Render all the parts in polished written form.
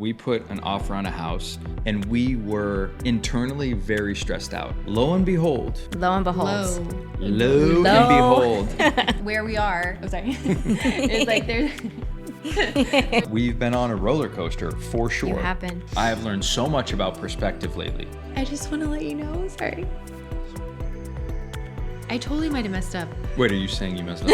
we put an offer on a house and we were internally very stressed out. Lo and behold. Lo and behold. Lo and behold. Where we are, it's like there's... We've been on a roller coaster for sure. You have been. I have learned so much about perspective lately. I just want to let you know, sorry. I totally might have messed up. Wait, are you saying you messed up?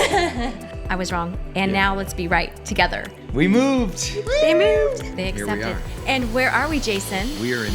I was wrong. And now let's be right together. We moved. They moved. They Here we accepted. are. And where are we, Jason? We are in.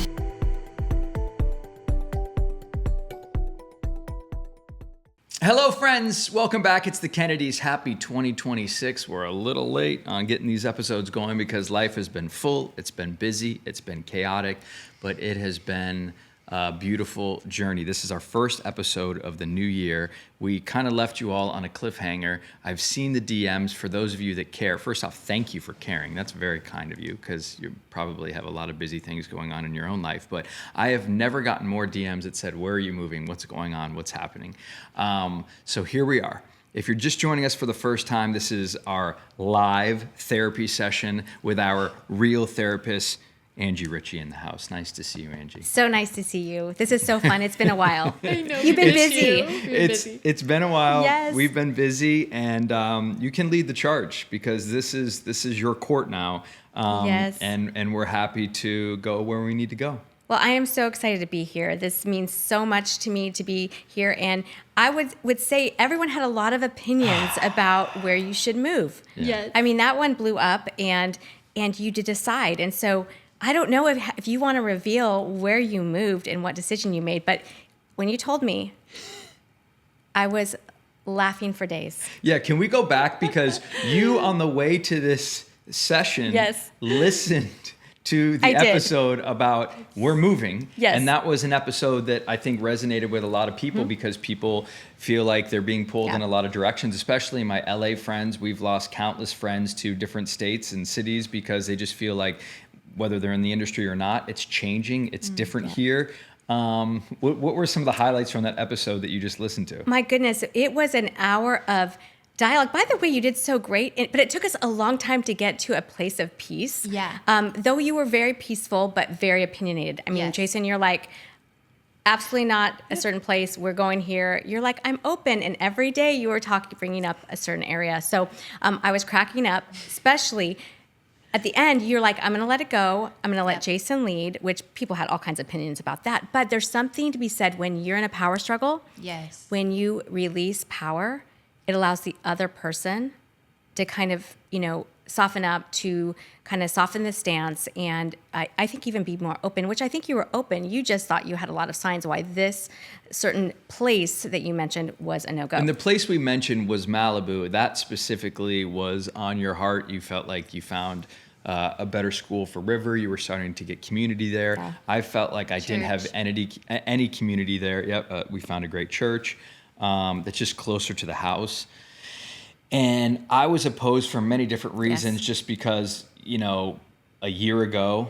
Hello, friends. Welcome back. It's the Kennedys. Happy 2026. We're a little late on getting these episodes going because life has been full. It's been busy. It's been chaotic, but it has been a beautiful journey. This is our first episode of the new year. We kind of left you all on a cliffhanger. I've seen the DMs. For those of you that care, first off, thank you for caring. That's very kind of you because you probably have a lot of busy things going on in your own life. But I have never gotten more DMs that said, where are you moving? What's going on? What's happening? So here we are. If you're just joining us for the first time, this is our live therapy session with our real therapist, Angie Richey, in the house. Nice to see you, Angie. So nice to see you. This is so fun. It's been a while. I know. You've been busy. It's been a while. Yes. We've been busy, and you can lead the charge because this is your court now. Yes. And we're happy to go where we need to go. Well, I am so excited to be here. This means so much to me to be here. And I would say everyone had a lot of opinions about where you should move. Yeah. Yes. I mean, that one blew up and you did decide. And so I don't know if you want to reveal where you moved and what decision you made, but when you told me, I was laughing for days. Yeah, can we go back? Because you, on the way to this session, Yes. listened to the I did. episode about we're moving. Yes. And that was an episode that I think resonated with a lot of people because people feel like they're being pulled in a lot of directions, especially my LA friends. We've lost countless friends to different states and cities because they just feel like whether they're in the industry or not, it's changing. It's different here. What were some of the highlights from that episode that you just listened to? My goodness, it was an hour of dialogue. By the way, you did so great, but it took us a long time to get to a place of peace. Yeah. Though you were very peaceful, but very opinionated. I mean, Yes. Jason, you're like, absolutely not a certain place. We're going here. You're like, I'm open. And every day you were bringing up a certain area. So I was cracking up, especially at the end, you're like, I'm going to let it go. I'm going to let Jason lead, which people had all kinds of opinions about that. But there's something to be said when you're in a power struggle. Yes. When you release power, it allows the other person to kind of, soften up, to kind of soften the stance, and I think even be more open, which I think you were open. You just thought you had a lot of signs why this certain place that you mentioned was a no-go. And the place we mentioned was Malibu. That specifically was on your heart. You felt like you found a better school for River. You were starting to get community there. Yeah. I felt like I didn't have any community there. Yep, we found a great church that's just closer to the house. And I was opposed for many different reasons, just because, a year ago,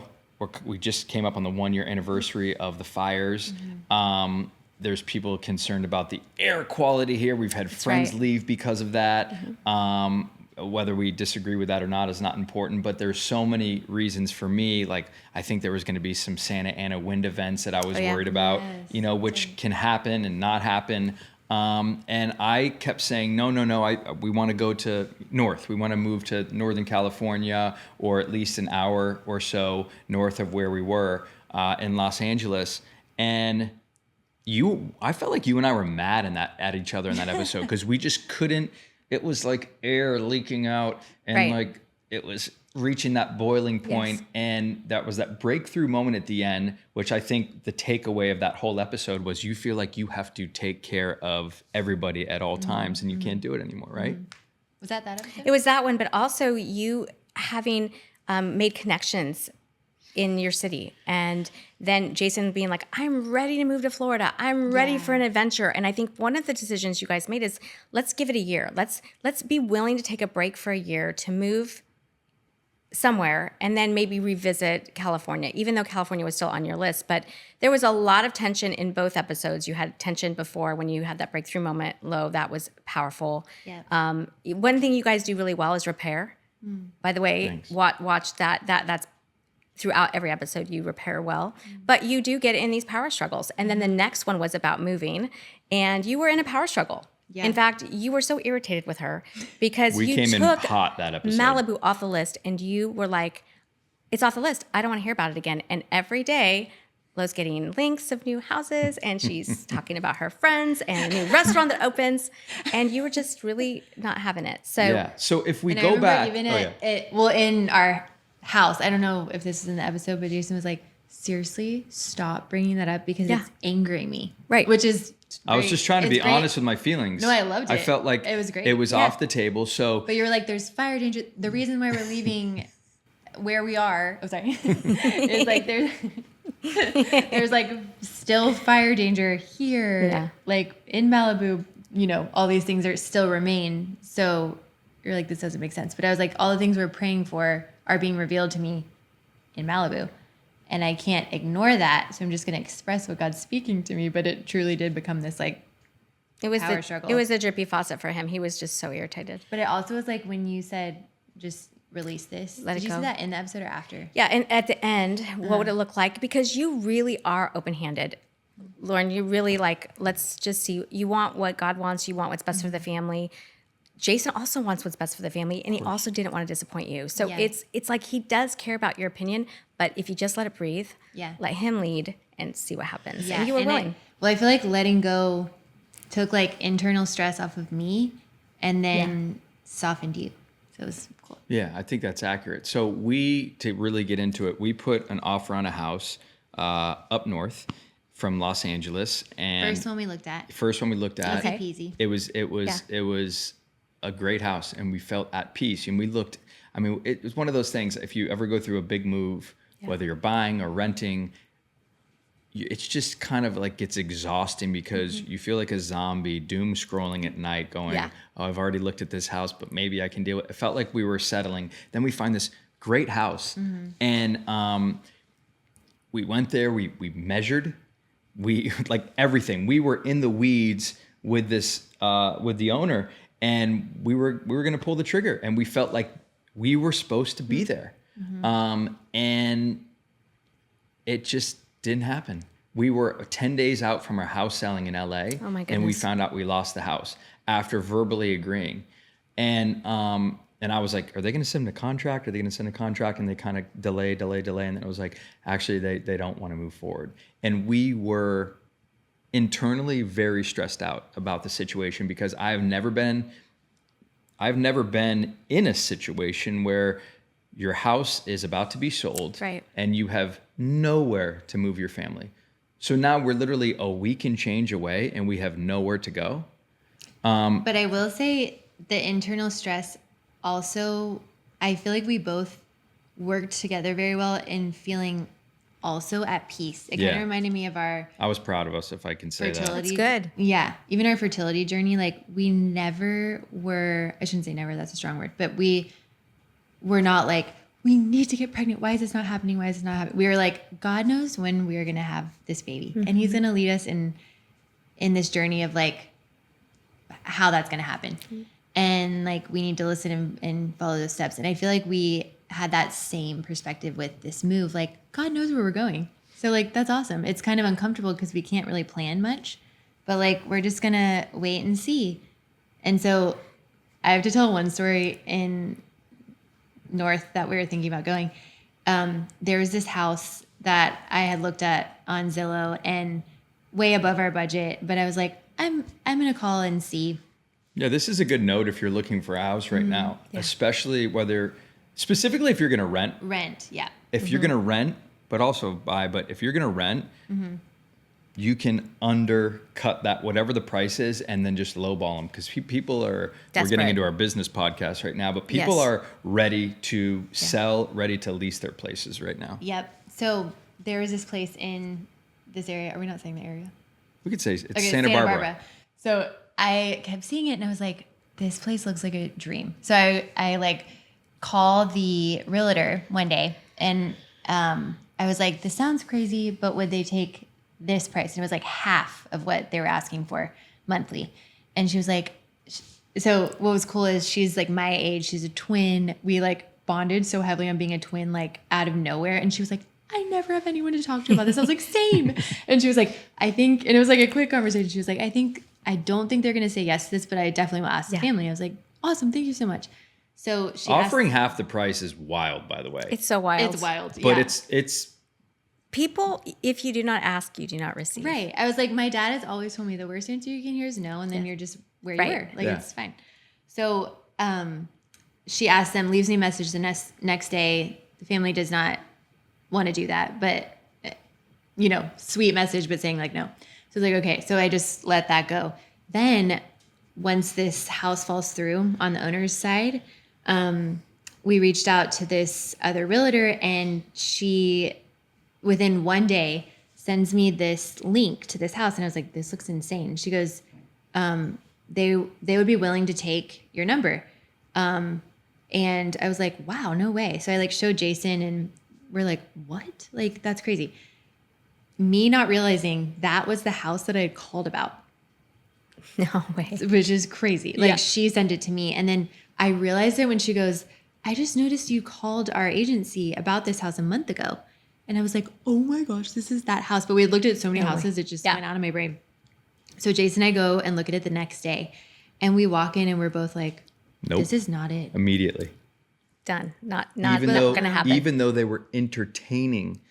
we just came up on the 1-year anniversary of the fires. Mm-hmm. There's people concerned about the air quality here. We've had friends leave because of that. Mm-hmm. Whether we disagree with that or not is not important, but there's so many reasons for me. Like, I think there was going to be some Santa Ana wind events that I was worried about, which can happen and not happen. And I kept saying, no, we want to go to north. We want to move to Northern California, or at least an hour or so north of where we were in Los Angeles. And I felt like you and I were mad at each other in that episode because we just couldn't. It was like air leaking out, and like it was reaching that boiling point. And that was that breakthrough moment at the end, which I think the takeaway of that whole episode was you feel like you have to take care of everybody at all times, and you can't do it anymore, right? Was that episode? It was that one, but also you having made connections in your city, and then Jason being like, I'm ready to move to Florida. I'm ready for an adventure. And I think one of the decisions you guys made is, let's give it a year. Let's be willing to take a break for a year to move somewhere and then maybe revisit California, even though California was still on your list. But there was a lot of tension in both episodes. You had tension before when you had that breakthrough moment, Lo, that was powerful. Yeah. One thing you guys do really well is repair. By the way, watch that. That's throughout every episode you repair well, but you do get in these power struggles. And then the next one was about moving, and you were in a power struggle. Yeah. In fact, you were so irritated with her because We you came in took hot that episode. Malibu off the list, and you were like, it's off the list. I don't want to hear about it again. And every day, Lo's getting links of new houses, and she's talking about her friends and a new restaurant that opens, and you were just really not having it. So Yeah. So if we And I go remember back, even oh, yeah. in our house, I don't know if this is in the episode, but Jason was like, seriously, stop bringing that up because Yeah. it's angering me. Right. Which is I was great. just trying to It's be great. honest with my feelings. No, I loved I it. felt like It was great. It was Yeah. off the table. So But you were like, there's fire danger. The reason why we're leaving where we are, is like there's like still fire danger here. Yeah. Like in Malibu, all these things still remain. So you're like, this doesn't make sense. But I was like, all the things we're praying for are being revealed to me in Malibu. And I can't ignore that. So I'm just going to express what God's speaking to me. But it truly did become this like it was power struggle. It was a drippy faucet for him. He was just so irritated. But it also was like when you said, just release this. Let Did it you go. see that in the episode or after? Yeah, and at the end, what would it look like? Because you really are open-handed. Lauren, you really like, let's just see, you want what God wants, you want what's best for the family. Jason also wants what's best for the family, and he also didn't want to disappoint you. So Yeah. it's like he does care about your opinion, but if you just let it breathe, Yeah. let him lead and see what happens. Yeah. And you were willing. Well, I feel like letting go took like internal stress off of me and then softened you. So it was cool. Yeah, I think that's accurate. So to really get into it, we put an offer on a house up north from Los Angeles, and First one we looked at. first one we looked at, Easy peasy. it was a great house, and we felt at peace. And we looked. I mean, it was one of those things. If you ever go through a big move, whether you're buying or renting, it's just kind of like gets exhausting because you feel like a zombie doom scrolling at night going, Yeah. oh, I've already looked at this house, but maybe I can deal with it. It felt like we were settling. Then we find this great house. And we went there, we measured, we like everything. We were in the weeds with this, with the owner, and we were going to pull the trigger, and we felt like we were supposed to be there. And it just didn't happen. We were 10 days out from our house selling in LA. Oh my And we goodness. found out we lost the house after verbally agreeing. And I was like, are they going to send a contract? Are they going to send a contract? And they kind of delay. And then it was like, actually, they don't want to move forward. And we were internally very stressed out about the situation because I've never been in a situation where your house is about to be sold, Right. and you have nowhere to move your family. So now we're literally a week and change away, and we have nowhere to go. But I will say the internal stress also, I feel like we both worked together very well in feeling also at peace. It kind Yeah. of reminded me of our I was proud of us, if I can say that. fertility. That's good. Yeah. Even our fertility journey, like we never were, I shouldn't say never, that's a strong word, but we were not like, we need to get pregnant. Why is this not happening? Why is this not happening? We were like, God knows when we are going to have this baby. And he's going to lead us in this journey of like how that's going to happen. And like, we need to listen and follow those steps. And I feel like we had that same perspective with this move. Like, God knows where we're going. So like, that's awesome. It's kind of uncomfortable because we can't really plan much, but like, we're just going to wait and see. And so I have to tell one story in North that we were thinking about going. There was this house that I had looked at on Zillow and way above our budget, but I was like, I'm going to call and see. Yeah, this is a good note if you're looking for a house right now, especially specifically if you're going to rent. Rent, yeah. If you're going to rent, but also buy, but if you're going to rent, you can undercut that, whatever the price is, and then just lowball them. Because people we're Desperate. getting into our business podcast right now, but people Yes. are ready to sell, ready to lease their places right now. Yep. So there was this place in this area. Are we not saying the area? We could say it's Okay, Santa Barbara. So I kept seeing it and I was like, this place looks like a dream. So I like called the realtor one day and I was like, this sounds crazy, but would they take this price? And it was like half of what they were asking for monthly. And she was like, so what was cool is she's like my age, she's a twin. We like bonded so heavily on being a twin, like out of nowhere. And she was like, I never have anyone to talk to about this. I was like, same. And she was like, I think, and it was like a quick conversation. She was like, I don't think they're going to say yes to this, but I definitely will ask the family. I was like, awesome. Thank you so much. So she offering half the price is wild, by the way. It's so wild. It's wild. But it's people, if you do not ask, you do not receive. Right. I was like, my dad has always told me the worst answer you can hear is no. And then you're just where you were. Like, it's fine. So she asked them, leaves me a message the next day. The family does not want to do that. But, sweet message, but saying like, no. So I was like, okay. So I just let that go. Then once this house falls through on the owner's side, we reached out to this other realtor, and she, within one day, sends me this link to this house. And I was like, this looks insane. She goes, they would be willing to take your number. And I was like, wow, no way. So I like showed Jason, and we're like, what? Like, that's crazy. Me not realizing that was the house that I had called about. No way. Which is crazy. Like, she sent it to me. And then I realized it when she goes, I just noticed you called our agency about this house a month ago. And I was like, oh my gosh, this is that house. But we had looked at so many houses, it just went out of my brain. So Jason and I go and look at it the next day. And we walk in and we're both like, nope, this is not it. Immediately. Done. Not going to happen. Even though they were entertaining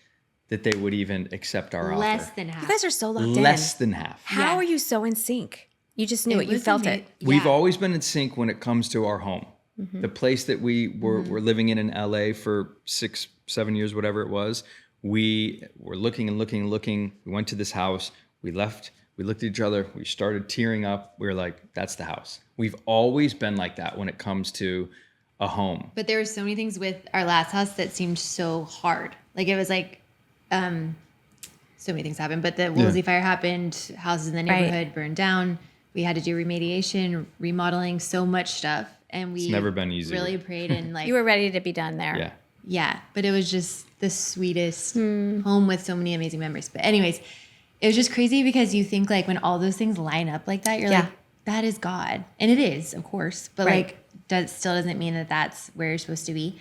that they would even accept our offer. Less than half. You guys are so locked in. Less than half. How are you so in sync? You just knew it. You felt it. We've always been in sync when it comes to our home. Mm-hmm. The place that we were living in LA for 6-7 years, whatever it was. We were looking and looking and looking. We went to this house. We left. We looked at each other. We started tearing up. We were like, that's the house. We've always been like that when it comes to a home. But there were so many things with our last house that seemed so hard. Like, it was like, so many things happened. But the Woolsey fire happened. Houses in the neighborhood burned down. We had to do remediation, remodeling, so much stuff. And it's never been easy. Really prayed, and like, you were ready to be done there. Yeah. Yeah. But it was just the sweetest home with so many amazing memories. But anyways, it was just crazy because you think like when all those things line up like that, you're like, that is God. And it is, of course. But like, that still doesn't mean that that's where you're supposed to be.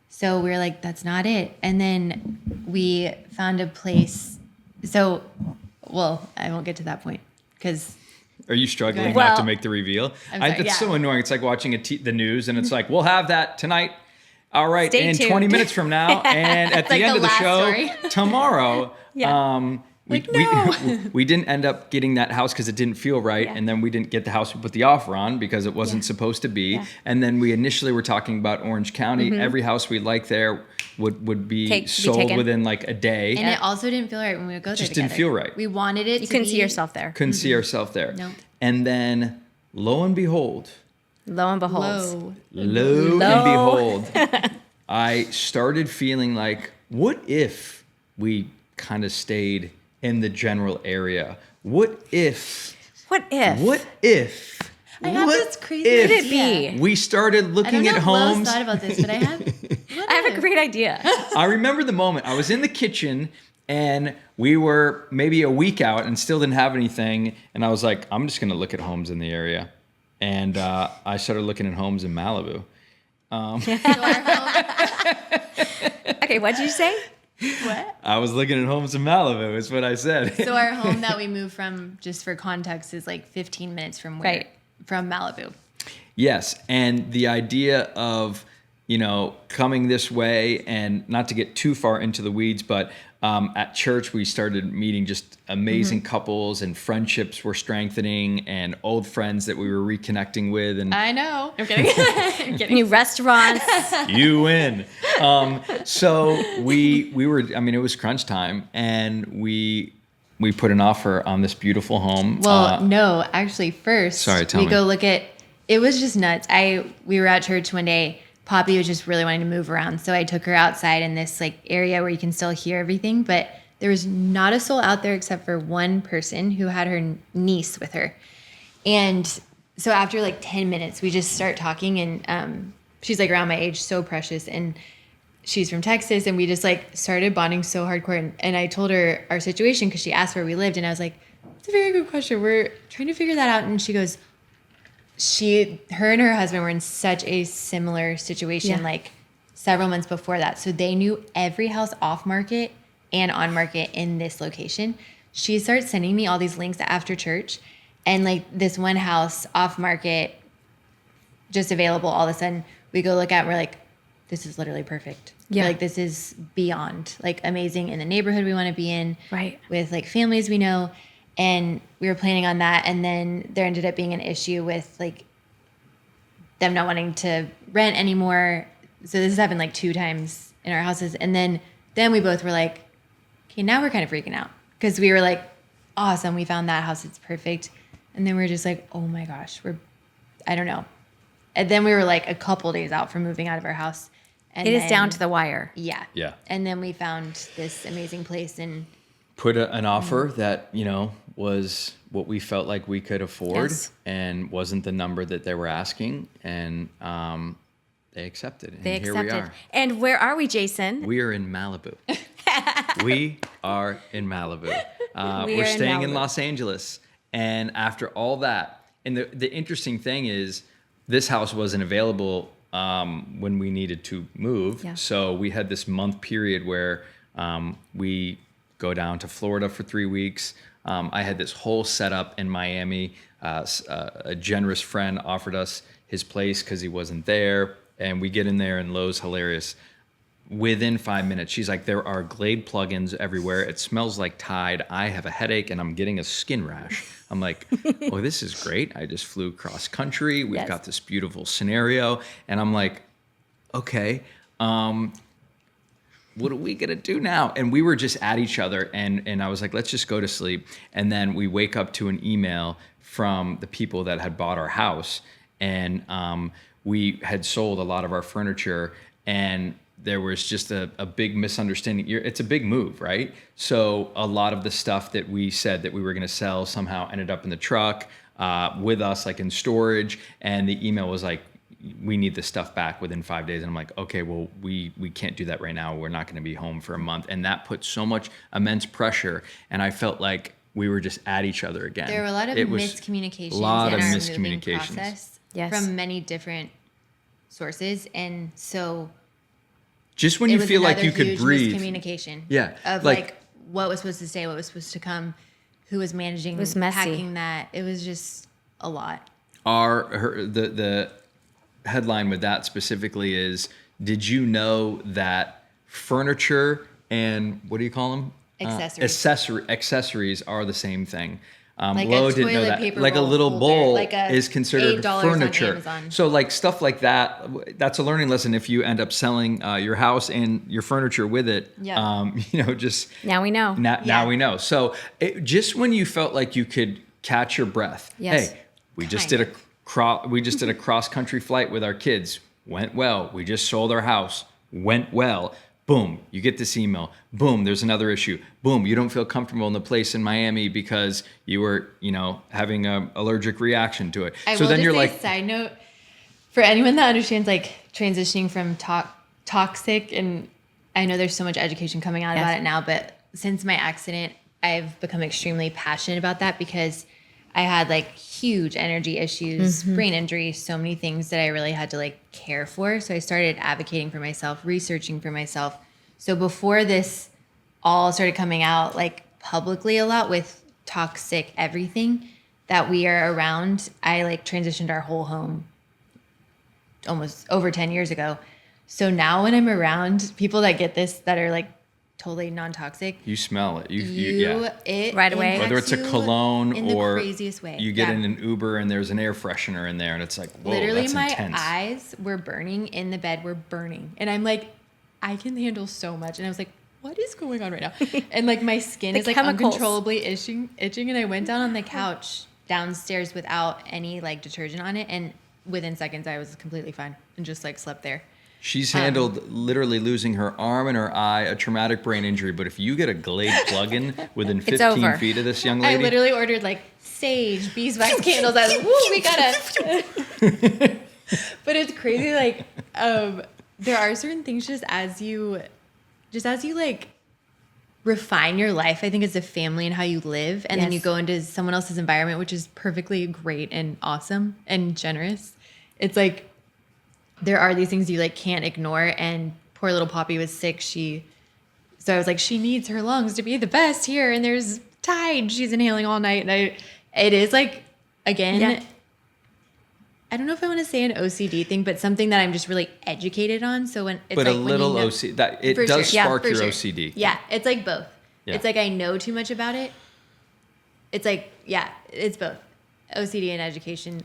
So we were like, that's not it. And then we found a place. So, well, I won't get to that point because... Are you struggling not to make the reveal? It's so annoying. It's like watching the news, and it's like, we'll have that tonight. All right, Stay in tuned. 20 minutes from now, and at the end of the show, tomorrow, we didn't end up getting that house because it didn't feel right, and then we didn't get the house we put the offer on because it wasn't supposed to be. And then we initially were talking about Orange County. Every house we liked there would be sold within like a day. And it also didn't feel right when we would go there Just together. didn't feel right. We wanted it You to couldn't be... see yourself there. Couldn't see ourselves there. No. And then, lo and behold, Lo and behold. Lo and behold, I started feeling like, what if we kind of stayed in the general area? What if? I have this crazy Could it idea. be? We started looking at I don't know if homes. Lo's thought about this, but I have... I have a great idea. I remember the moment. I was in the kitchen and we were maybe a week out and still didn't have anything. And I was like, I'm just going to look at homes in the area. And I started looking at homes in Malibu. Okay, what did you say? What? I was looking at homes in Malibu is what I said. So our home that we moved from, just for context, is like 15 minutes from from Malibu. Yes. And the idea of, coming this way, and not to get too far into the weeds, but at church, we started meeting just amazing couples, and friendships were strengthening, and old friends that we were reconnecting with. And I know. I'm kidding. I'm kidding. New restaurants. You win. So we were, it was crunch time, and we put an offer on this beautiful home. Well, no, actually first tell we me. go look at, it was just nuts. We were at church one day. Poppy was just really wanting to move around. So I took her outside in this like area where you can still hear everything, but there was not a soul out there except for one person who had her niece with her. And so after like 10 minutes, we just start talking, and she's like around my age, so precious. And she's from Texas, and we just like started bonding so hardcore. And I told her our situation because she asked where we lived. And I was like, it's a very good question. We're trying to figure that out. And she goes, her and her husband were in such a similar situation, like several months before that. So they knew every house off market and on market in this location. She started sending me all these links after church, and like this one house off market just available, all of a sudden we go look at and we're like, this is literally perfect. Yeah. Like this is beyond like amazing in the neighborhood we want to be in. Right. With like families we know. And we were planning on that. And then there ended up being an issue with like them not wanting to rent anymore. So this has happened like 2 times in our houses. And then we both were like, okay, now we're kind of freaking out. Because we were like, awesome, we found that house, it's perfect. And then we were just like, oh my gosh, I don't know. And then we were like a couple days out from moving out of our house. And It is down to the wire. Yeah. Yeah. And then we found this amazing place and Put an offer that, was what we felt like we could afford Yes. and wasn't the number that they were asking. And they accepted. And They here accepted. we are. And where are we, Jason? We are in Malibu. We are in Malibu. We We're are in staying in Malibu. Los Angeles. And after all that, and the interesting thing is this house wasn't available when we needed to move. Yeah. So we had this month period where we go down to Florida for 3 weeks. I had this whole setup in Miami. A generous friend offered us his place because he wasn't there. And we get in there and Lowe's hilarious. Within 5 minutes, she's like, there are Glade plugins everywhere. It smells like Tide. I have a headache and I'm getting a skin rash. I'm like, oh, this is great. I just flew cross country. We've Yes. got this beautiful scenario. And I'm like, okay, what are we gonna do now? And we were just at each other and I was like, let's just go to sleep. And then we wake up to an email from the people that had bought our house. And we had sold a lot of our furniture and there was just a big misunderstanding. It's a big move, right? So a lot of the stuff that we said that we were going to sell somehow ended up in the truck with us, like in storage. And the email was like, we need this stuff back within 5 days. And I'm like, okay, well, we can't do that right now. We're not going to be home for a month. And that put so much immense pressure. And I felt like we were just at each other again. there were a lot of It was miscommunications a lot in of our moving miscommunications. process Yes. from many different sources. And so Just when it you was feel like another you could huge breathe. miscommunication. Yeah, Of like- like what was supposed to stay, what was supposed to come, who was managing, was messy. packing that. It was just a lot. The headline with that specifically is, did you know that furniture and what do you call them? Accessories are the same thing. Like Lo a didn't know toilet that. paper Like a roll little holder, bowl like a is considered $8 on furniture. Amazon. So like stuff like that, that's a learning lesson if you end up selling your house and your furniture with it. Yeah. Just Now we know. now Yeah. we know. So just when you felt like you could catch your breath, Yes. hey, we just did a cross country flight with our kids. Went well. We just sold our house. Went well. Boom, you get this email. Boom, there's another issue. Boom, you don't feel comfortable in the place in Miami because you were, having an allergic reaction to it. I So will then just you're say, like, side note, for anyone that understands like transitioning from toxic, and I know there's so much education coming out Yes. about it now, but since my accident, I've become extremely passionate about that because I had like huge energy issues, brain injury, so many things that I really had to like care for. So I started advocating for myself, researching for myself. So before this all started coming out like publicly a lot with toxic everything that we are around, I like transitioned our whole home almost over 10 years ago. So now when I'm around people that get this, that are like totally non-toxic, you smell it. Yeah. it Right away. Whether it's a impacts you cologne in the or craziest way. you get Yeah. in an Uber and there's an air freshener in there and it's like, whoa, Literally that's my intense. eyes were burning in the bed, were burning. And I'm like, I can handle so much. And I was like, what is going on right now? And like my skin The is like chemicals. uncontrollably itching. And I went down on the couch downstairs without any like detergent on it. And within seconds I was completely fine and just like slept there. She's handled literally losing her arm and her eye, a traumatic brain injury. But if you get a Glade plug-in within 15 over. feet of this young I lady, literally ordered like sage, beeswax candles. I was like, woo, we gotta. But it's crazy. Like, there are certain things just as you like refine your life, I think, as a family and how you live. And then you Yes. go into someone else's environment, which is perfectly great and awesome and generous. It's like there are these things you like can't ignore. And poor little Poppy was sick. So I was like, she needs her lungs to be the best here. And there's Tide. She's inhaling all night. And it is like, again, I don't know if I want to say an OCD thing, but something that I'm just really educated on. So when it's but like a little OCD, that it does spark your OCD. Yeah, it's like both. Yeah. It's like I know too much about it. It's like, yeah, it's both OCD and education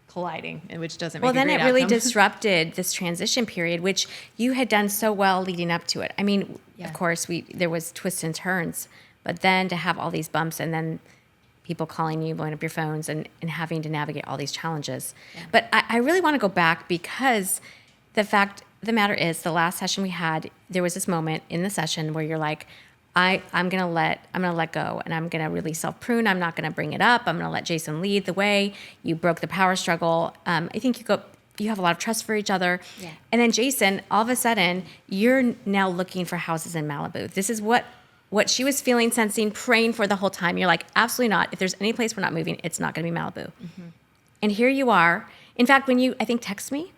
colliding, and which doesn't make a great it really outcome. disrupted this transition period, which you had done so well leading up to it. I mean, of course, there was twists and turns, but then to have all these bumps and then people calling you, blowing up your phones, and having to navigate all these challenges. Yeah. But I really want to go back, because the fact of the matter is, the last session we had, there was this moment in the session where you're like, I'm gonna let go, and I'm gonna really self-prune. I'm not gonna bring it up. I'm gonna let Jason lead the way. You broke the power struggle. I think you have a lot of trust for each other. Yeah. And then Jason, all of a sudden, you're now looking for houses in Malibu. This is what she was feeling, sensing, praying for the whole time. You're like, absolutely not. If there's any place we're not moving, it's not gonna be Malibu. Mm-hmm. And here you are. In fact, when you, I think, text me,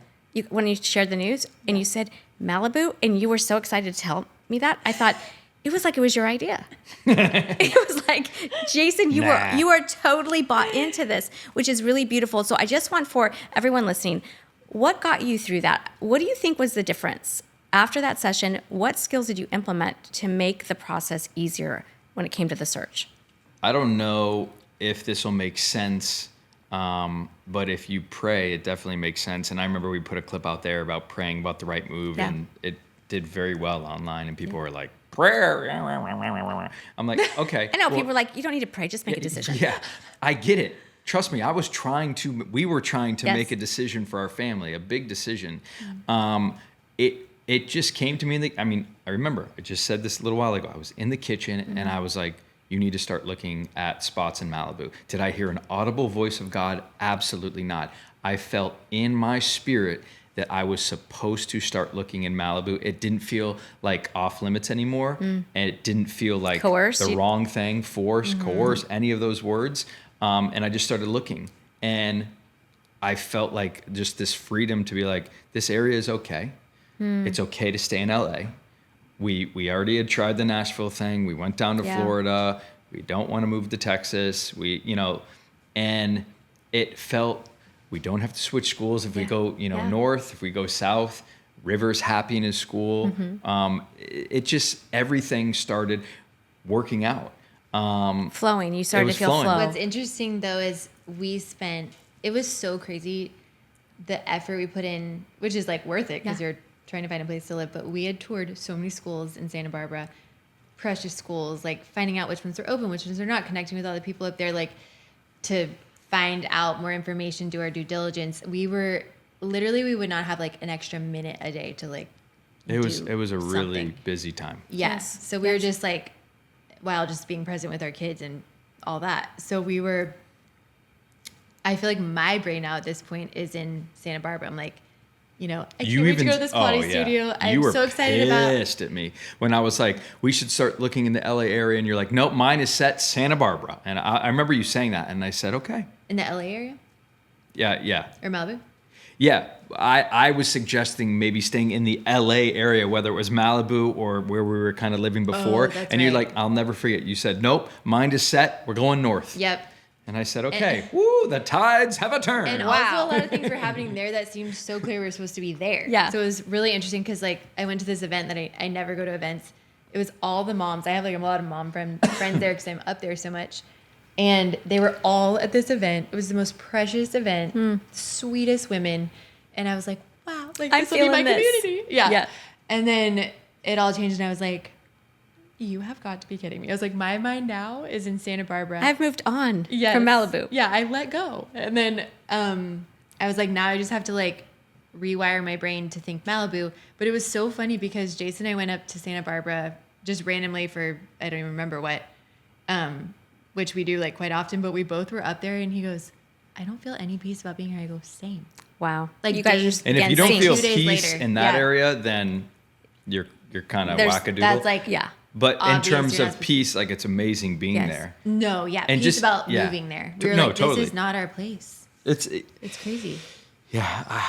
when you shared the news, and you said Malibu, and you were so excited to tell me that, I thought, it was like it was your idea. It was like, Jason, you are totally bought into this, which is really beautiful. So I just want, for everyone listening, what got you through that? What do you think was the difference? After that session, what skills did you implement to make the process easier when it came to the search? I don't know if this will make sense, but if you pray, it definitely makes sense. And I remember we put a clip out there about praying about the right move, and it did very well online, and people were like, prayer. I'm like, okay. I know, people were like, you don't need to pray, just make a decision. Yeah, I get it. Trust me, we were trying to make a decision for our family, a big decision. It just came to me, I remember, I just said this a little while ago. I was in the kitchen, and I was like, you need to start looking at spots in Malibu. Did I hear an audible voice of God? Absolutely not. I felt in my spirit that I was supposed to start looking in Malibu. It didn't feel like off limits anymore. And it didn't feel like the wrong thing, coerce, any of those words. And I just started looking. And I felt like just this freedom to be like, this area is okay. It's okay to stay in LA. We already had tried the Nashville thing. We went down to Florida. We don't want to move to Texas. And it felt, we don't have to switch schools if we go, north, if we go south. River's happy in his school. It just, everything started working out. Flowing. You started to feel flowing. flow. What's interesting, though, is it was so crazy, the effort we put in, which is like worth it because you're trying to find a place to live. But we had toured so many schools in Santa Barbara, precious schools, like finding out which ones are open, which ones are not, connecting with all the people up there, like to find out more information, do our due diligence. We would not have like an extra minute a day to like it was a really something. Busy time. Yes. So we were just like, while just being present with our kids and all that. So I feel like my brain now at this point is in Santa Barbara. I'm like, I can't wait to go to this Pilates studio. I'm so excited about. You were pissed at me when I was like, we should start looking in the LA area, and you're like, nope, mine is set Santa Barbara. And I remember you saying that, and I said, okay. In the LA area? Yeah. Or Malibu? Yeah, I was suggesting maybe staying in the LA area, whether it was Malibu or where we were kind of living before. And you're like, I'll never forget. You said, nope, mine is set. We're going north. Yep. And I said, okay, woo, the tides have a turn. And also a lot of things were happening there that seemed so clear we were supposed to be there. Yeah. So it was really interesting because like I went to this event that I never go to events. It was all the moms. I have like a lot of mom friends there because I'm up there so much. And they were all at this event. It was the most precious event, sweetest women. And I was like, wow, like this will be my community. Yeah. And then it all changed and I was like, you have got to be kidding me. I was like, my mind now is in Santa Barbara. I've moved on from Malibu. Yeah, I let go. And then I was like, now I just have to like rewire my brain to think Malibu. But it was so funny because Jason and I went up to Santa Barbara just randomly for, I don't even remember what, which we do like quite often, but we both were up there and he goes, I don't feel any peace about being here. I go, same. Wow. Like you guys are just, and if you don't feel 2 days peace later. in that area, then you're kind of wackadoodle. That's like, But in terms you're of not peace, like it's amazing being there. No, And peace just about moving there. We were No, like, totally. this is not our place. It's crazy. Yeah,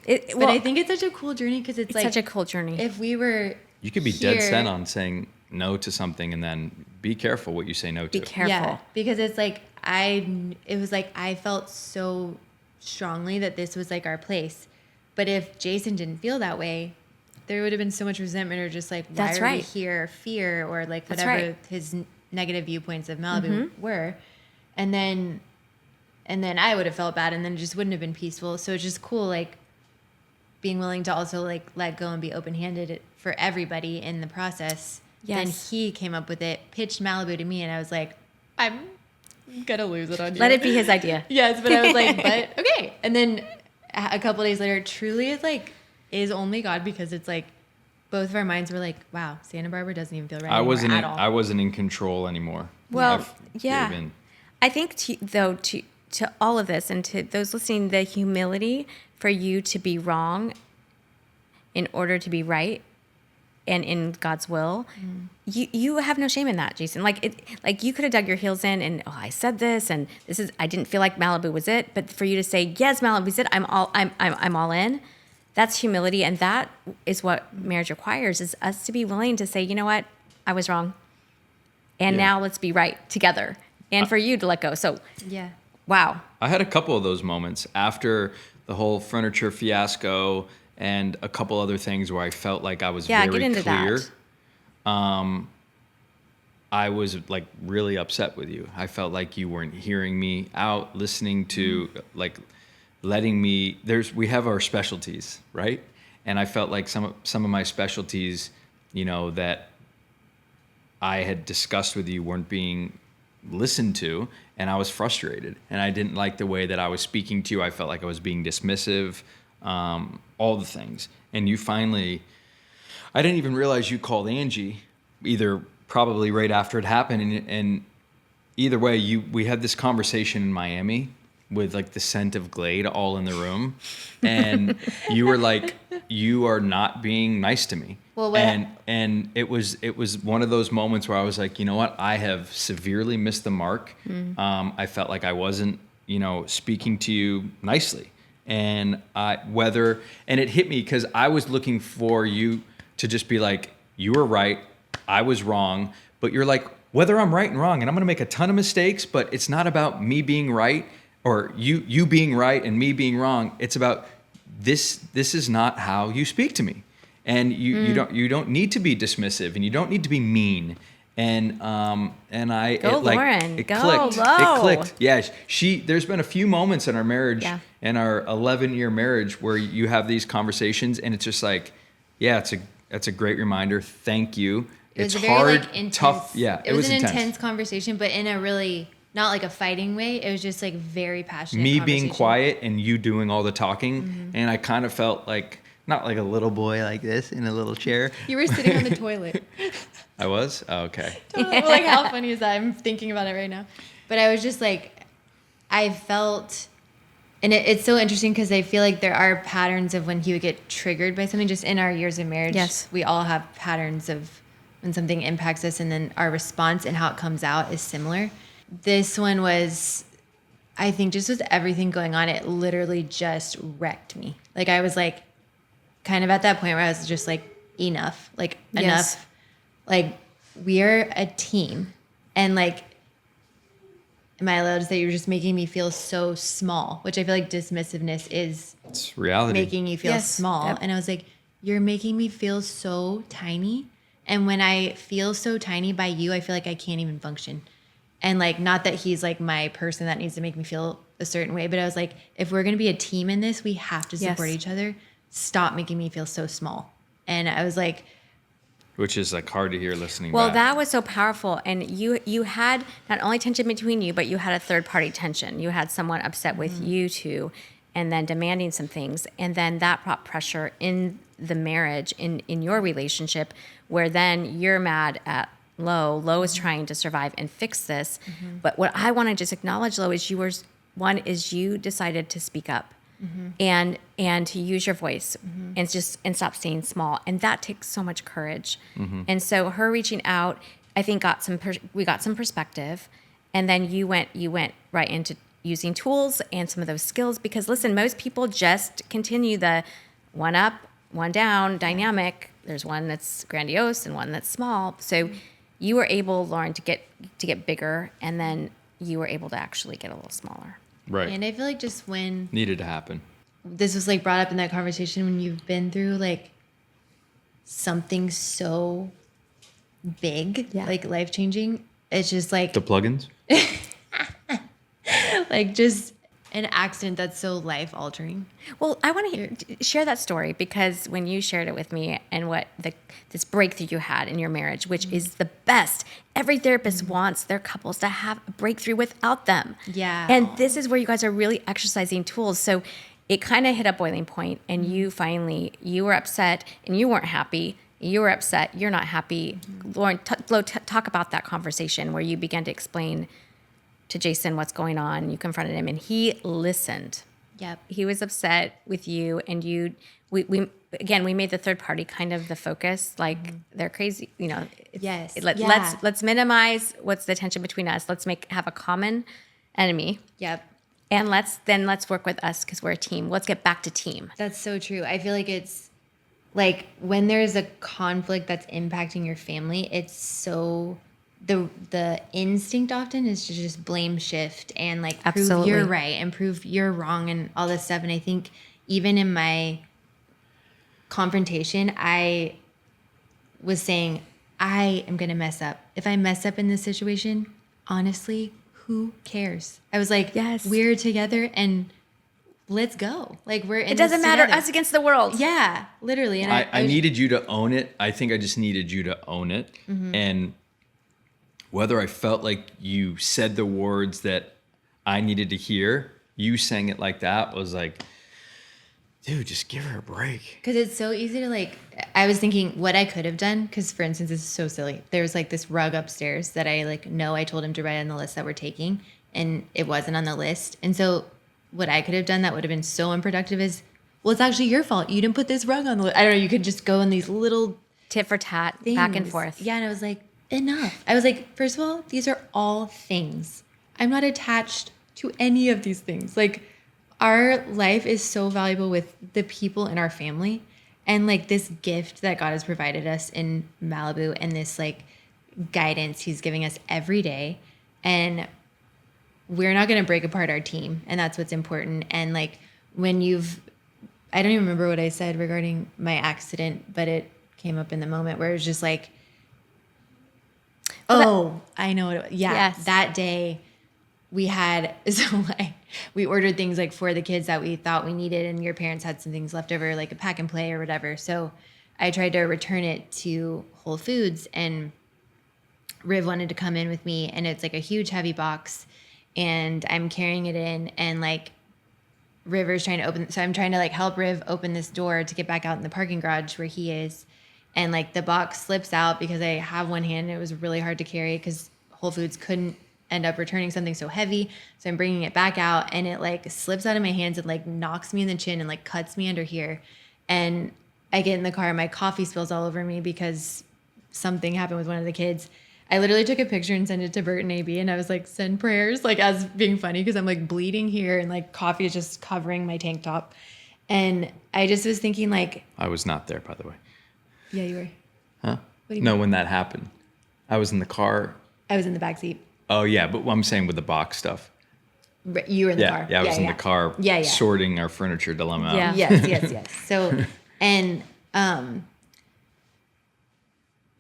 But I think it's such a cool journey because it's like such a cool journey. if we were You could be dead set on saying no to something, and then be careful what you say no to. Be careful. Yeah, because it's like it was like I felt so strongly that this was like our place. But if Jason didn't feel that way, there would have been so much resentment or just like, why are we here? Fear or like whatever his negative viewpoints of Malibu were. And then I would have felt bad, and then it just wouldn't have been peaceful. So it's just cool, like being willing to also like let go and be open-handed for everybody in the process. Yes. Then he came up with it, pitched Malibu to me, and I was like, I'm gonna lose it on you. Let it be his idea. Yes, but I was like, but okay. And then a couple days later, truly it's like is only God, because it's like both of our minds were like, wow, Santa Barbara doesn't even feel right anymore at all. I wasn't in control anymore. Well, I think to all of this, and to those listening, the humility for you to be wrong in order to be right and in God's will, you have no shame in that, Jason. Like you could have dug your heels in and, I said this, and I didn't feel like Malibu was it, but for you to say, yes, Malibu's it, I'm all in. That's humility, and that is what marriage requires, is us to be willing to say, you know what, I was wrong, and now let's be right together, and for you to let go. So yeah, wow. I had a couple of those moments after the whole furniture fiasco and a couple other things where I felt like I was very get into clear. That. I was like really upset with you. I felt like you weren't hearing me out, listening to like letting me. We have our specialties, right? And I felt like some of my specialties, that I had discussed with you weren't being listened to, and I was frustrated, and I didn't like the way that I was speaking to you. I felt like I was being dismissive, all the things. And you finally, I didn't even realize you called Angie, either probably right after it happened, and either way, we had this conversation in Miami with like the scent of Glade all in the room, and you were like, you are not being nice to me. Well, and it was one of those moments where I was like, you know what, I have severely missed the mark. I felt like I wasn't, speaking to you nicely, and it hit me because I was looking for you to just be like, you were right, I was wrong, but you're like, whether I'm right and wrong, and I'm going to make a ton of mistakes, but it's not about me being right or you being right and me being wrong. It's about this is not how you speak to me. And you don't need to be dismissive, and you don't need to be mean. And I Lauren, it go clicked. low. It clicked. Yeah, there's been a few moments in our marriage, in our 11-year marriage, where you have these conversations, and it's just like, yeah, it's a great reminder. Thank you. It's very, hard, intense. tough. Yeah, it was an intense conversation, but in a really not like a fighting way. It was just like very passionate. Me being quiet and you doing all the talking, and I kind of felt like not like a little boy like this in a little chair. You were sitting on the toilet. I was? Oh, okay. Totally. Like, how funny is that? I'm thinking about it right now. But I was just like, I felt, and it's so interesting because I feel like there are patterns of when he would get triggered by something. Just in our years of marriage, yes, we all have patterns of when something impacts us, and then our response and how it comes out is similar. This one was, I think, just with everything going on, it literally just wrecked me. Like, I was like, kind of at that point where I was just like, enough. Like, enough. Like, we are a team. And like, am I allowed to say you're just making me feel so small? Which I feel like dismissiveness is. It's reality. Making you feel small. Yep. And I was like, you're making me feel so tiny. And when I feel so tiny by you, I feel like I can't even function. And like, not that he's like my person that needs to make me feel a certain way, but I was like, if we're going to be a team in this, we have to support each other. Stop making me feel so small. And I was like, which is like hard to hear listening well, back. that was so powerful. And you had not only tension between you, but you had a third party tension. You had someone upset with you two and then demanding some things. And then that brought pressure in the marriage, in your relationship, where then you're mad at Lo. Lo is trying to survive and fix this. But what I want to just acknowledge, Lo, is you decided to speak up. And to use your voice and stop staying small, and that takes so much courage. And so her reaching out, I think we got some perspective, and then you went right into using tools and some of those skills, because listen, most people just continue the one up, one down dynamic. There's one that's grandiose and one that's small. So you were able, Lauren, to get bigger, and then you were able to actually get a little smaller. Right. And I feel like just when Needed to happen. this was like brought up in that conversation, when you've been through like something so big, Yeah. like life changing, it's just like The plugins? like just an accident that's so life altering. Well, I want to share that story, because when you shared it with me and what this breakthrough you had in your marriage, which is the best. Every therapist wants their couples to have a breakthrough without them. Yeah. And this is where you guys are really exercising tools. So it kind of hit a boiling point, and you were upset and you weren't happy. You were upset. You're not happy. Lauren, talk about that conversation where you began to explain to Jason what's going on. You confronted him and he listened. Yep. He was upset with you, and we made the third party kind of the focus. Like they're crazy, Yes. Let's minimize what's the tension between us. Let's have a common enemy, Yep. and let's work with us because we're a team. Let's get back to team. That's so true. I feel like it's like when there's a conflict that's impacting your family, it's so the instinct often is to just blame shift and like prove Absolutely. you're right and prove you're wrong and all this stuff. And I think even in my confrontation, I was saying, I am going to mess up. If I mess up in this situation, honestly, who cares? I was like, Yes. we're together and let's go. Like we're in It doesn't this matter, together. us against the world. Yeah, literally. And I needed you to own it. I think I just needed you to own it. And whether I felt like you said the words that I needed to hear, you saying it like that was like, dude, just give her a break. because it's so easy to like, I was thinking what I could have done. Because for instance, this is so silly. There was like this rug upstairs that I told him to write on the list that we're taking, and it wasn't on the list. And so what I could have done that would have been so unproductive is, well, it's actually your fault. You didn't put this rug on the list. I don't know. You could just go in these little Tit for tat, things. back and forth. Yeah, and I was like, enough. I was like, first of all, these are all things. I'm not attached to any of these things. Like, our life is so valuable with the people in our family, and like this gift that God has provided us in Malibu, and this like guidance He's giving us every day. And we're not going to break apart our team, and that's what's important. And like when I don't even remember what I said regarding my accident, but it came up in the moment where it was just like, I know what it was. Yeah. Yes. That day we had, we ordered things like for the kids that we thought we needed, and your parents had some things left over, like a pack and play or whatever. So I tried to return it to Whole Foods, and Riv wanted to come in with me, and it's like a huge heavy box, and I'm carrying it in, and like River's trying to open. So I'm trying to like help Riv open this door to get back out in the parking garage where he is. And like the box slips out because I have one hand, and it was really hard to carry because Whole Foods couldn't end up returning something so heavy. So I'm bringing it back out, and it like slips out of my hands and like knocks me in the chin and like cuts me under here. And I get in the car, and my coffee spills all over me because something happened with one of the kids. I literally took a picture and sent it to Bert and AB, and I was like, send prayers, like as being funny because I'm like bleeding here and like coffee is just covering my tank top. And I just was thinking like, I was not there, by the way. yeah, you were. Huh? do you No, when that happened. I was in the car. I was in the back seat. Oh, yeah, but I'm saying with the box stuff. You were in the Yeah, car. yeah, I was in the car Yeah. sorting our furniture dilemma out. Yeah. Yes. So, and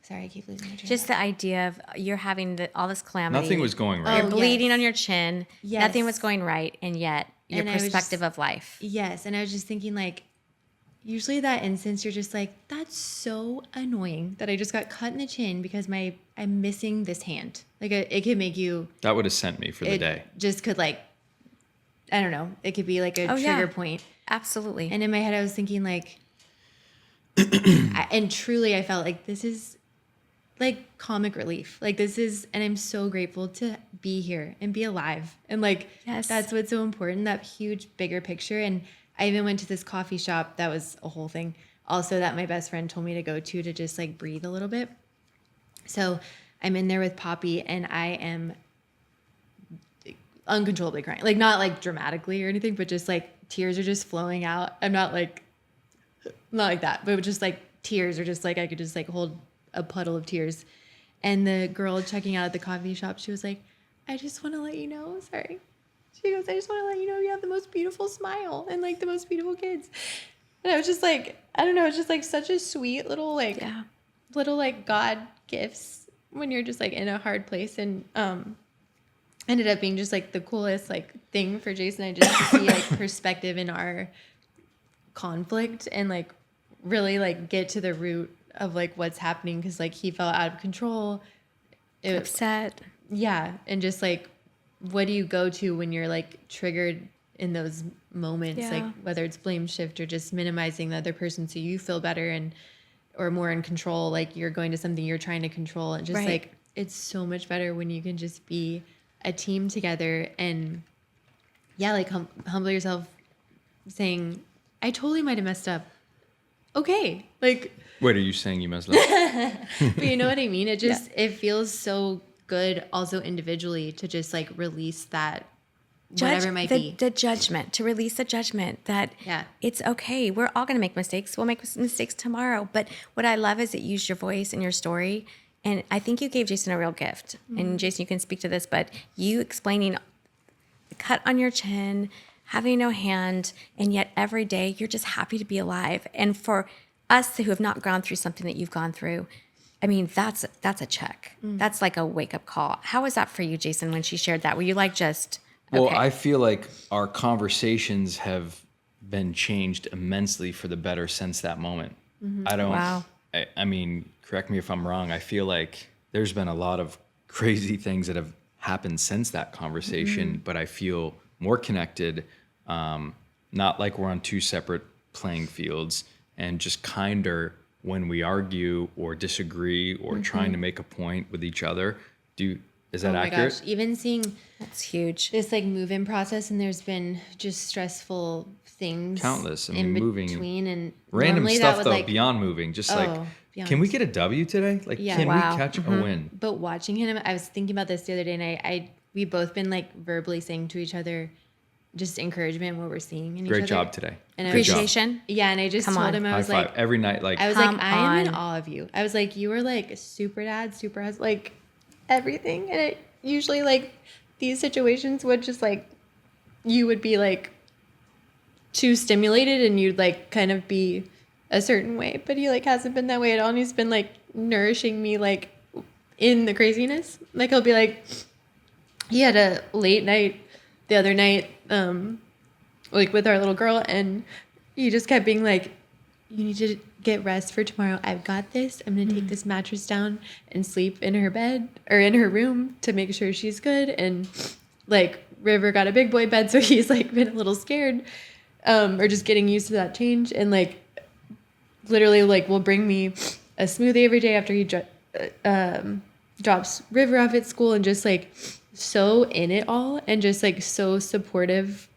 sorry, I keep losing my train. Just the idea of you're having all this calamity. Nothing was going right. You're bleeding yes. on your chin. Yes. Nothing was going right, and yet your And I was perspective just- of life. Yes, and I was just thinking like, usually that instance you're just like, that's so annoying that I just got cut in the chin because I'm missing this hand. Like it could make you. That would have sent me for the It day. just could like, I don't know. It could be like a Oh, yeah. trigger point. Absolutely. And in my head, I was thinking like, and truly, I felt like this is like comic relief. Like this is, and I'm so grateful to be here and be alive. And like, Yes. that's what's so important, that huge, bigger picture. And I even went to this coffee shop. That was a whole thing. Also that my best friend told me to go to just like breathe a little bit. So I'm in there with Poppy, and I am uncontrollably crying, like not like dramatically or anything, but just like tears are just flowing out. I'm not like that, but just like tears are just like, I could just like hold a puddle of tears. And the girl checking out at the coffee shop, she was like, I just want to let you know, sorry. She goes, I just want to let you know you have the most beautiful smile and like the most beautiful kids. And I was just like, I don't know, it's just like such a sweet little like, little like God gifts when you're just like in a hard place. And ended up being just like the coolest like thing for Jason and I just to see like perspective in our conflict and like really like get to the root of like what's happening, because like he felt out of control, Upset. yeah, and just like what do you go to when you're like triggered in those moments, like whether it's blame shift or just minimizing the other person so you feel better and or more in control, like you're going to something you're trying to control, and just like it's so much better when you can just be a team together and like humble yourself, saying I totally might have messed up, okay, like Wait, are you saying you messed up? but you know what I mean? It just it feels so good also individually to just like release that whatever it might be. The judgment, to release the judgment that it's okay. We're all going to make mistakes. We'll make mistakes tomorrow. But what I love is that you used your voice and your story. And I think you gave Jason a real gift. And Jason, you can speak to this, but you explaining the cut on your chin, having no hand, and yet every day you're just happy to be alive. And for us who have not gone through something that you've gone through, I mean, that's a check. That's like a wake-up call. How was that for you, Jason, when she shared that? Were you like just... Well, I feel like our conversations have been changed immensely for the better since that moment. I don't, I mean, correct me if I'm wrong. I feel like there's been a lot of crazy things that have happened since that conversation, but I feel more connected, not like we're on two separate playing fields, and just kinder when we argue or disagree or trying to make a point with each other. Is that accurate? Gosh, even seeing That's huge. this like move-in process, and there's been just stressful things, Countless. I mean, in moving, between, and random normally stuff that would, though, like, beyond moving, just like, beyond. can we get a W today? Like, can we catch a win? But watching him, I was thinking about this the other day, and we both been like verbally saying to each other just encouragement what we're seeing in each other. Great job today. And Appreciation. Yeah, and I just told him, I High was five like, every night. Like, I was like, I am in on. awe of you. I was like, you were like super dad, super husband, like everything. And it usually like these situations would just like, you would be like too stimulated and you'd like kind of be a certain way, but he like hasn't been that way at all. And he's been like nourishing me like in the craziness. Like he'll be like, he had a late night the other night, like with our little girl, and he just kept being like, you need to get rest for tomorrow. I've got this. I'm going to take this mattress down and sleep in her bed or in her room to make sure she's good. And like River got a big boy bed, so he's like been a little scared, or just getting used to that change. And like literally like will bring me a smoothie every day after he drops River off at school, and just like so in it all, and just like so supportive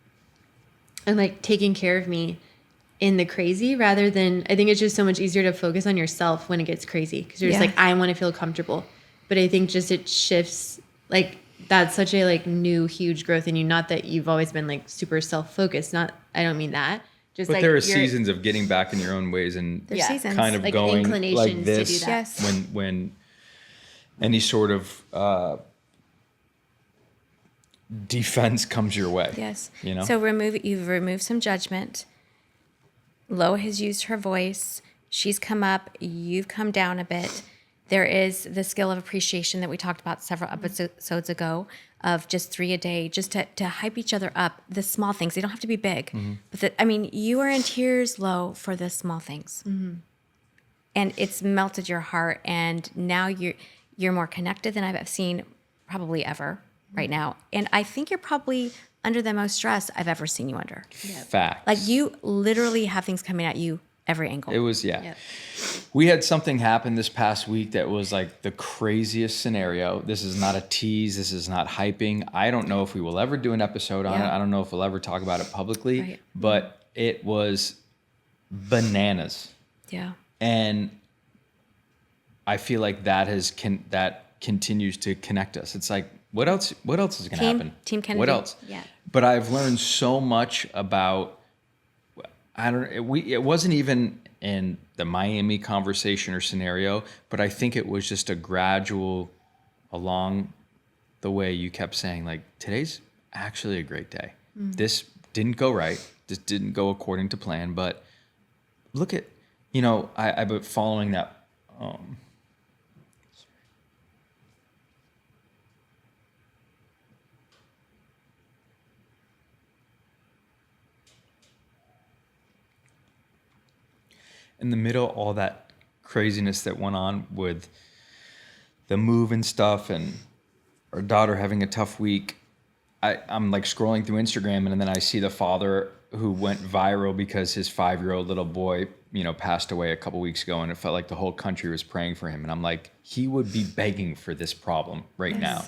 and like taking care of me in the crazy, rather than, I think it's just so much easier to focus on yourself when it gets crazy, because you're just like, I want to feel comfortable. But I think just it shifts, like that's such a like new huge growth in you. Not that you've always been like super self-focused, not, I don't mean that, just but like there are seasons of getting back in your own ways and seasons. kind of like going inclinations like this to do that. Yes. when any sort of defense comes your way. Yes. You know? So you've removed some judgment. Lo has used her voice. She's come up. You've come down a bit. There is the skill of appreciation that we talked about several episodes ago, of just 3 a day, just to hype each other up. The small things, they don't have to be big. But you are in tears, Lo, for the small things. And it's melted your heart. And now you're more connected than I've seen probably ever right now. And I think you're probably under the most stress I've ever seen you under. Facts. Like you literally have things coming at you every angle. It was, We had something happen this past week that was like the craziest scenario. This is not a tease. This is not hyping. I don't know if we will ever do an episode on it. I don't know if we'll ever talk about it publicly, but it was bananas. Yeah. And I feel like that continues to connect us. It's like what else is going to happen? Team Kennedy. What else? Yeah. But I've learned so much about, it wasn't even in the Miami conversation or scenario, but I think it was just a gradual along the way you kept saying, like, today's actually a great day. This didn't go right. This didn't go according to plan, but look at, I've been following that. In the middle of all that craziness that went on with the move and stuff and our daughter having a tough week, I'm like scrolling through Instagram and then I see the father who went viral because his 5-year-old little boy, passed away a couple weeks ago, and it felt like the whole country was praying for him. And I'm like, he would be begging for this problem right now.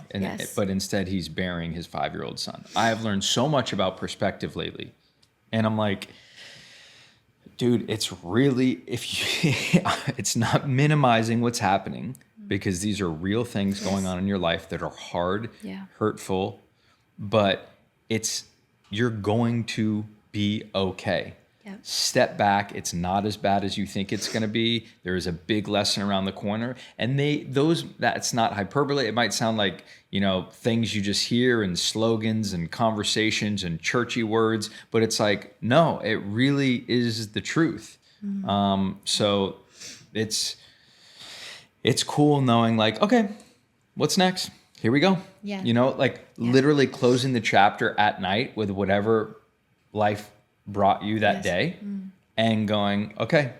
But instead he's burying his 5-year-old son. I have learned so much about perspective lately. And I'm like, dude, it's really, it's not minimizing what's happening, because these are real things going on in your life that are hard, hurtful, but you're going to be okay. Yep. Step back. It's not as bad as you think it's going to be. There is a big lesson around the corner, and that's not hyperbole. It might sound like, things you just hear and slogans and conversations and churchy words, but it's like, no, it really is the truth. So it's cool knowing, like, okay, what's next? Here we go. Yeah. Literally closing the chapter at night with whatever life brought you that day, and going, okay,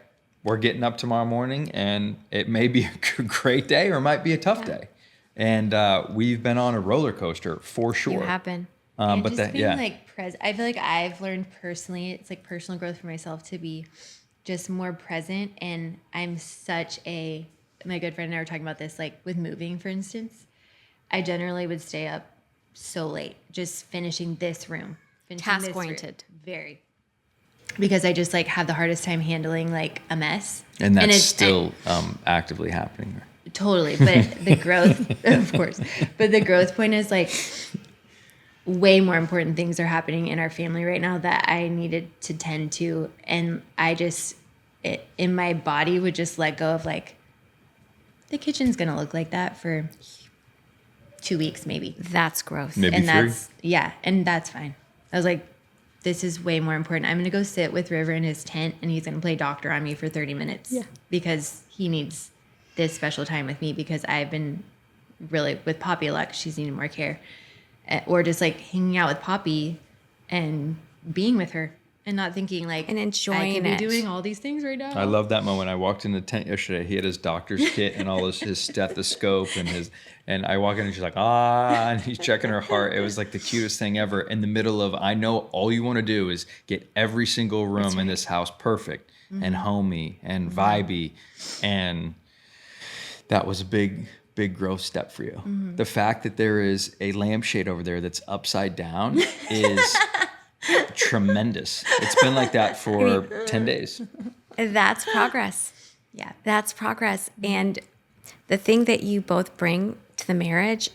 we're getting up tomorrow morning, and it may be a great day or it might be a tough day. And we've been on a roller coaster for sure. You have been. And but just being like present. I feel like I've learned personally, it's like personal growth for myself to be just more present. And I'm my good friend and I were talking about this, like with moving, for instance, I generally would stay up so late, just finishing this room. Task oriented. Very. Because I just like have the hardest time handling like a mess. And that's still actively happening. Totally. But the growth, of course, but the growth point is like way more important things are happening in our family right now that I needed to tend to. And I just, in my body would just let go of like, the kitchen's going to look like that for 2 weeks, maybe. That's growth. Maybe and 3. And that's fine. I was like, this is way more important. I'm going to go sit with River in his tent, and he's going to play doctor on me for 30 minutes because he needs this special time with me, because I've been really with Poppy a lot. She's needing more care, or just like hanging out with Poppy and being with her and not thinking like, and enjoying I could be doing all these things right now. I love that moment. I walked in the tent yesterday. He had his doctor's kit and all his stethoscope and I walk in and she's like, and he's checking her heart. It was like the cutest thing ever, in the middle of, I know all you want to do is get every single room in this house perfect and homey and vibey. And that was a big growth step for you. The fact that there is a lampshade over there that's upside down is tremendous. It's been like that for 10 days. That's progress. Yeah. That's progress. And the thing that you both bring to the marriage,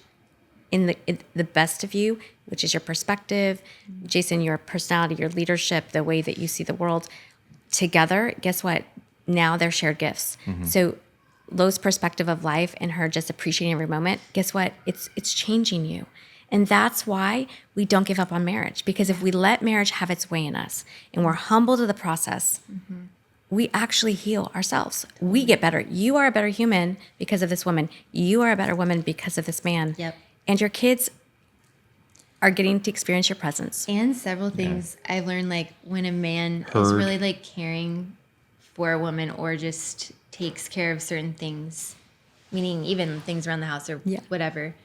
in the best of you, which is your perspective, Jason, your personality, your leadership, the way that you see the world, together, guess what? Now they're shared gifts. So Lo's perspective of life and her just appreciating every moment, guess what? It's changing you. And that's why we don't give up on marriage. Because if we let marriage have its way in us and we're humble to the process, we actually heal ourselves. We get better. You are a better human because of this woman. You are a better woman because of this man. Yep. And your kids are getting to experience your presence. And several things I've learned, like when a man is really like caring for a woman or just takes care of certain things, meaning even things around the house or whatever,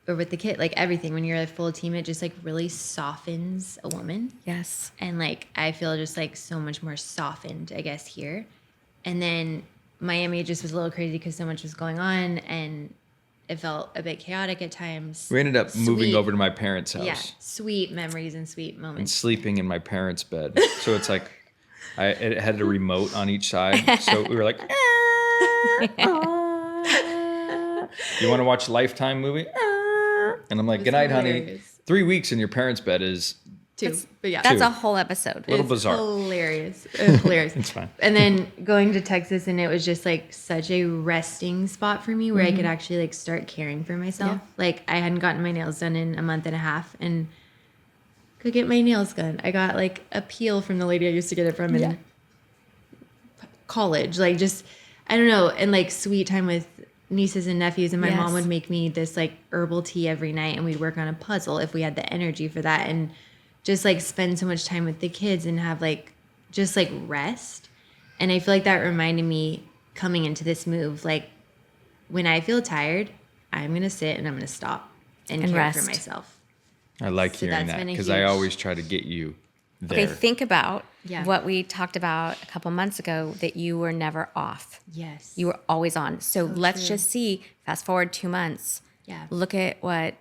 or with the kid, like everything, when you're a full team, it just like really softens a woman. Yes. And like, I feel just like so much more softened, I guess, here. And then Miami just was a little crazy because so much was going on and it felt a bit chaotic at times. We ended up moving over to my parents' house. Yeah, sweet memories and sweet And moments. sleeping in my parents' bed. So it's like, it had a remote on each side. So we were like, you want to watch a Lifetime movie? And I'm like, It good was night, honey. hilarious. 3 weeks in your parents' bed is Two. But yeah. That's Two. a whole episode. little It's bizarre. Hilarious. Hilarious. It's fine. And then going to Texas, and it was just like such a resting spot for me where I could actually like start caring for myself. Like I hadn't gotten my nails done in a month and a half and could get my nails done. I got like a peel from the lady I used to get it from in college. Like just, I don't know. And like sweet time with nieces and nephews. And my mom would make me this like herbal tea every night and we'd work on a puzzle if we had the energy for that. And just like spend so much time with the kids and have like just like rest. And I feel like that reminded me coming into this move, like when I feel tired, I'm going to sit and I'm going to stop and care rest. for myself. I like So hearing that's that been a because I huge- always try to get you there. Okay, think about Yeah. what we talked about a couple months ago, that you were never off. Yes. You were always on. So let's true. just see, fast forward 2 months. Yeah. Look at what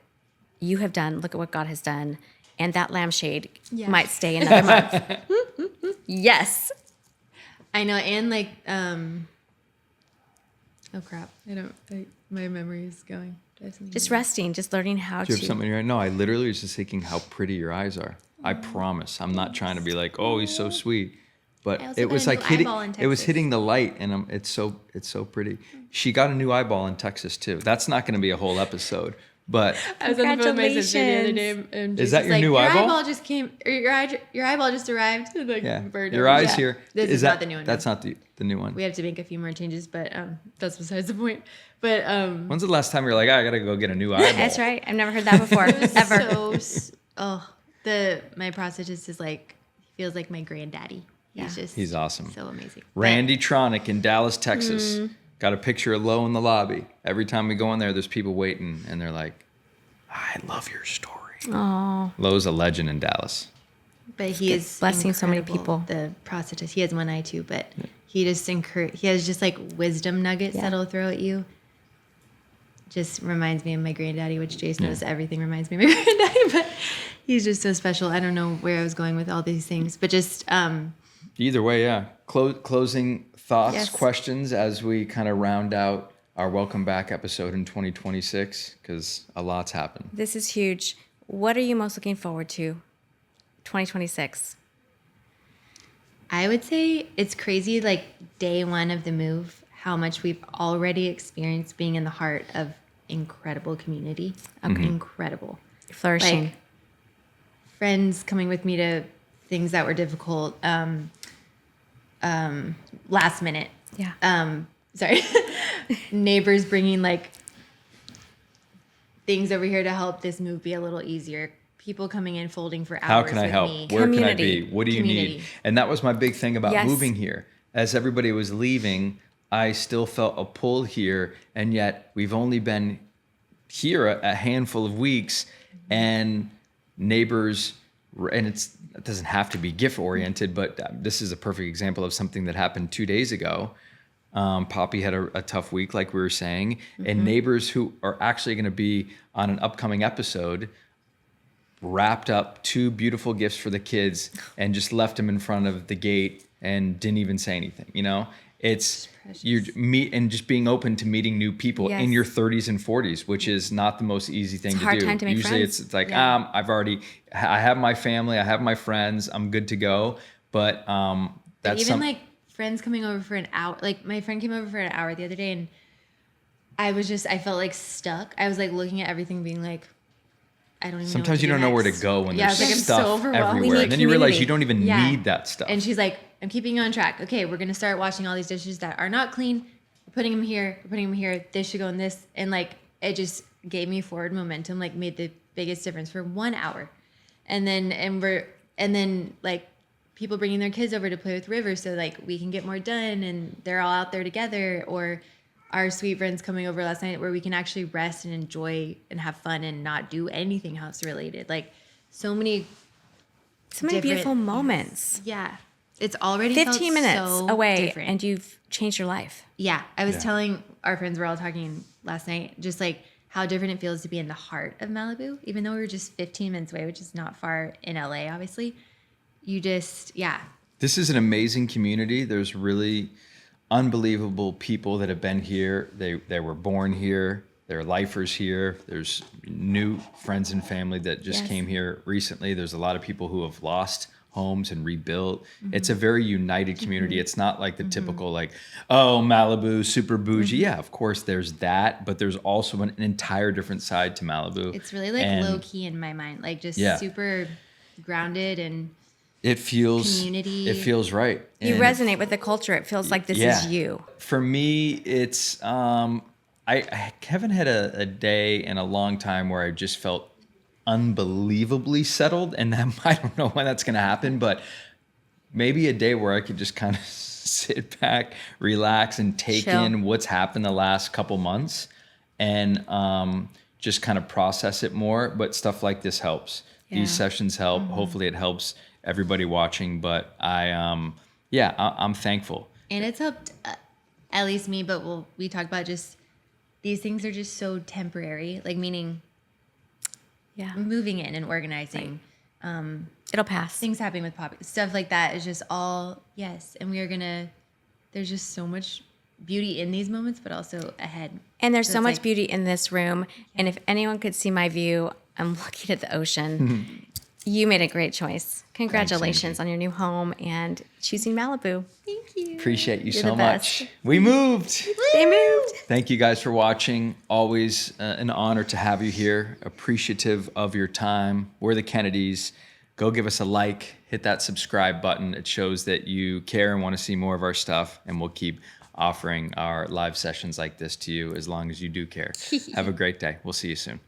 you have done. Look at what God has done. And that lampshade Yeah. might stay another month. Yes. I know. And like, oh crap. My memory is going. Just resting, just learning how Do you have to. something right? No, I literally was just thinking how pretty your eyes are. I promise. I'm not trying to be like, oh, he's so sweet. But I also it was got a like new hitting. eyeball in It was Texas. hitting the light, and it's so pretty. She got a new eyeball in Texas too. That's not going to be a whole episode, but I was on the phone with my sister the other day, Congratulations. and Is that she's your like, new your eyeball? eyeball just came, or your eyeball just arrived. Like, yeah, bird your over. eyes Yeah. here. This is that, not the new one. That's not the new one. We have to make a few more changes, but that's besides the point. But When's the last time you were like, I gotta go get a new eyeball? That's right. I've never heard that before, ever. My prosthetist is like, he feels like my granddaddy. He's awesome. So amazing. Randy Tronick in Dallas, Texas. Got a picture of Lo in the lobby. Every time we go in there, there's people waiting, and they're like, I love your story. Oh, Lo's a legend in Dallas. But he is blessing so many incredible, people. The prosthetist, he has one eye too, but he just he has just like wisdom nuggets Yeah. that'll throw at you. Just reminds me of my granddaddy, which Jason knows everything reminds me of my granddaddy, but he's just so special. I don't know where I was going with all these things, but just Either way, yeah. Closing thoughts, Yes. questions as we kind of round out our welcome back episode in 2026, because a lot's happened. this is huge. What are you most looking forward to? 2026. I would say it's crazy, like day one of the move, how much we've already experienced being in the heart of incredible community. Incredible. Flourishing. Like friends coming with me to things that were difficult, last minute. Yeah. Sorry. Neighbors bringing like things over here to help this move be a little easier. People coming in folding for hours. How can I with help? me. Where can I Community. be? What do you need? Community. And that was my big thing about Yes. moving here. As everybody was leaving, I still felt a pull here, and yet we've only been here a handful of weeks, and neighbors, and it doesn't have to be gift oriented, but this is a perfect example of something that happened 2 days ago. Poppy had a tough week, like we were saying, and neighbors who are actually going to be on an upcoming episode wrapped up 2 beautiful gifts for the kids and just left them in front of the gate and didn't even say anything. You know, it's you meet and just being open to meeting new people in Yes. your 30s and 40s, which is not the most easy thing a to hard do. time to make Usually friends. it's like, Yeah. I have my family, I have my friends, I'm good to go. But that's Even like friends coming over for an hour. Like my friend came over for an hour the other day, and I felt like stuck. I was like looking at everything, being like, I don't even. sometimes know what you don't to do know where to next. go when Yeah, I there's was like, I'm stuff so overwhelmed. everywhere. We need And then you realize community. you don't even Yeah. need that stuff. And she's like, I'm keeping you on track. Okay, we're gonna start washing all these dishes that are not clean. We're putting them here. We're putting them here. This should go in this. And like, it just gave me forward momentum. Like, made the biggest difference for 1 hour. And then like people bringing their kids over to play with River, so like we can get more done, and they're all out there together. Or our sweet friends coming over last night, where we can actually rest and enjoy and have fun and not do anything house related. Like, so many So many different- beautiful moments. Yeah. It's already 15 felt minutes so away, different. and you've changed your life. Yeah. I was Yeah. telling our friends, we're all talking last night, just like how different it feels to be in the heart of Malibu, even though we were just 15 minutes away, which is not far in LA, obviously. You just, yeah. This is an amazing community. There's really unbelievable people that have been here. They were born here. There are lifers here. There's new friends and family that just Yes. came here recently. There's a lot of people who have lost homes and rebuilt. It's a very united community. It's not like the typical like, oh, Malibu, super bougie. Yeah, of course there's that, but there's also an entire different side to Malibu. It's really like And low key in my mind, like just Yeah. super grounded and it feels community. It feels right. You And resonate with the culture. It feels like this is you. For me, it's I haven't had a day in a long time where I just felt unbelievably settled, and that I don't know when that's going to happen, but maybe a day where I could just kind of sit back, relax, and take Chill. in what's happened the last couple months, and just kind of process it more. But stuff like this helps. Yeah. These sessions help. Hopefully, it helps everybody watching. But I'm thankful. And it's helped at least me, but we talked about just these things are just so temporary, like meaning Yeah. moving in and organizing. It'll pass. Things happening with Poppy, stuff like that is just all, yes. And there's just so much beauty in these moments, but also ahead. And there's so it's much like- beauty in this room. And if anyone could see my view, I'm looking at the ocean. You made a great choice. Congratulations on your new home and choosing Malibu. Thank you. Appreciate you You're so the best. much. We moved. They moved. Thank you guys for watching. Always an honor to have you here. Appreciative of your time. We're the Kennedys. Go give us a like, hit that subscribe button. It shows that you care and want to see more of our stuff, and we'll keep offering our live sessions like this to you as long as you do care. Have a great day. We'll see you soon.